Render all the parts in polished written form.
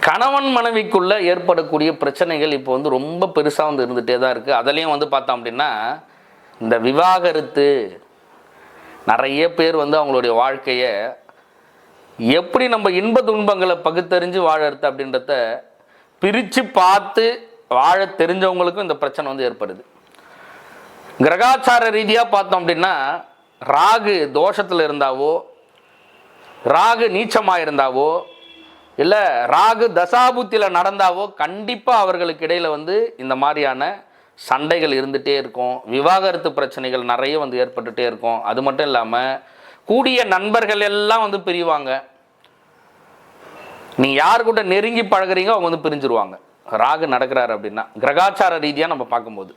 கணவன் மனைவிக்குள்ளே ஏற்படக்கூடிய பிரச்சனைகள் இப்போ வந்து ரொம்ப பெருசாக வந்து இருந்துகிட்டே தான் இருக்குது. அதுலேயும் வந்து பார்த்தோம் அப்படின்னா இந்த விவாகரத்து நிறைய பேர் வந்து அவங்களுடைய வாழ்க்கையை எப்படி நம்ம இன்ப துன்பங்களை பகுத்தறிஞ்சு வாழறது அப்படின்றத பிரித்து பார்த்து வாழ தெரிஞ்சவங்களுக்கும் இந்த பிரச்சனை வந்து ஏற்படுது. கிரகாச்சார ரீதியாக பார்த்தோம் அப்படின்னா ராகு தோஷத்தில் இருந்தாவோ, ராகு நீச்சமாக இருந்தாவோ, இல்லை ராகு தசாபுத்தியில் நடந்தாவோ கண்டிப்பாக அவர்களுக்கு இடையில் வந்து இந்த மாதிரியான சண்டைகள் இருந்துகிட்டே இருக்கும். விவாகரத்து பிரச்சனைகள் நிறைய வந்து ஏற்பட்டுகிட்டே இருக்கும். அது மட்டும் இல்லாமல் கூடிய நண்பர்கள் எல்லாம் வந்து பிரிவாங்க. நீங்கள் யார் கூட நெருங்கி பழகிறீங்க அவங்க வந்து பிரிஞ்சிருவாங்க. ராகு நடக்கிறாரு அப்படின்னா கிரகாச்சார ரீதியாக நம்ம பார்க்கும்போது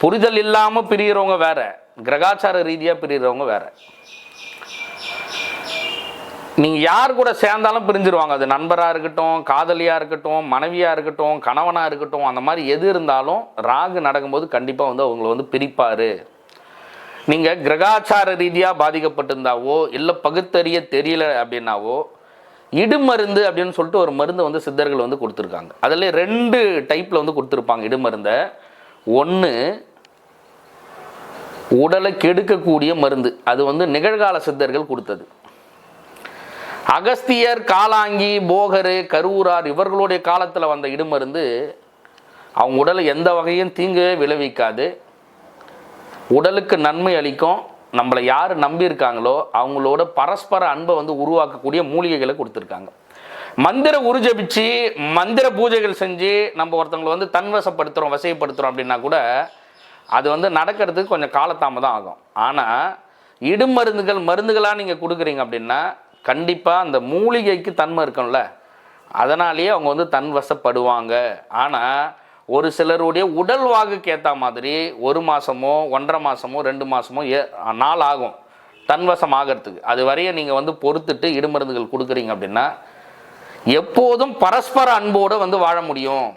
புரிதல் இல்லாமல் பிரிகிறவங்க வேற, கிரகாச்சார ரீதியாக பிரிகிறவங்க வேற. நீங்கள் யார் கூட சேர்ந்தாலும் பிரிஞ்சிருவாங்க. அது நண்பராக இருக்கட்டும், காதலியாக இருக்கட்டும், மனைவியாக இருக்கட்டும், கணவனாக இருக்கட்டும், அந்த மாதிரி எது இருந்தாலும் ராகு நடக்கும்போது கண்டிப்பாக வந்து அவங்கள வந்து பிரிப்பார். நீங்கள் கிரகாச்சார ரீதியாக பாதிக்கப்பட்டிருந்தாவோ இல்லை பகுத்தறிய தெரியல அப்படின்னாவோ இடுமருந்து அப்படின்னு சொல்லிட்டு ஒரு மருந்து வந்து சித்தர்கள் வந்து கொடுத்துருக்காங்க. அதில் 2 டைப்பில் வந்து கொடுத்துருப்பாங்க இடுமருந்தை. ஒன்று உடலை கெடுக்கக்கூடிய மருந்து, அது வந்து நிகழ்கால சித்தர்கள் கொடுத்தது. அகஸ்தியர், காலாங்கி, போகர், கருவூரார் இவர்களுடைய காலத்தில் வந்த இடுமருந்து அவங்க உடலை எந்த வகையும் தீங்கு விளைவிக்காது, உடலுக்கு நன்மை அளிக்கும். நம்மளை யார் நம்பியிருக்காங்களோ அவங்களோட பரஸ்பர அன்பை வந்து உருவாக்கக்கூடிய மூலிகைகளை கொடுத்துருக்காங்க. மந்திர உருஜபிச்சு மந்திர பூஜைகள் செஞ்சு நம்ம ஒருத்தவங்களை வந்து தன்வசப்படுத்துகிறோம், வசைப்படுத்துகிறோம் அப்படின்னா கூட அது வந்து நடக்கிறதுக்கு கொஞ்சம் காலதாமதம் ஆகும். ஆனால் இடுமருந்துகள் மருந்துகளாக நீங்கள் கொடுக்குறீங்க அப்படின்னா கண்டிப்பாக அந்த மூலிகைக்கு தன்மை இருக்கும்ல, அதனாலேயே அவங்க வந்து தன்வசப்படுவாங்க. ஆனால் ஒரு சிலருடைய உடல் வாகுக்கு ஏற்ற மாதிரி 1 மாதமோ 1.5 மாதமோ 2 மாதமோ நாள் ஆகும் தன்வசம் ஆகிறதுக்கு. அது வரைய நீங்கள் வந்து பொறுத்துட்டு இடுமருந்துகள் கொடுக்குறீங்க அப்படின்னா எப்போதும் பரஸ்பர அன்போடு வந்து வாழ முடியும்.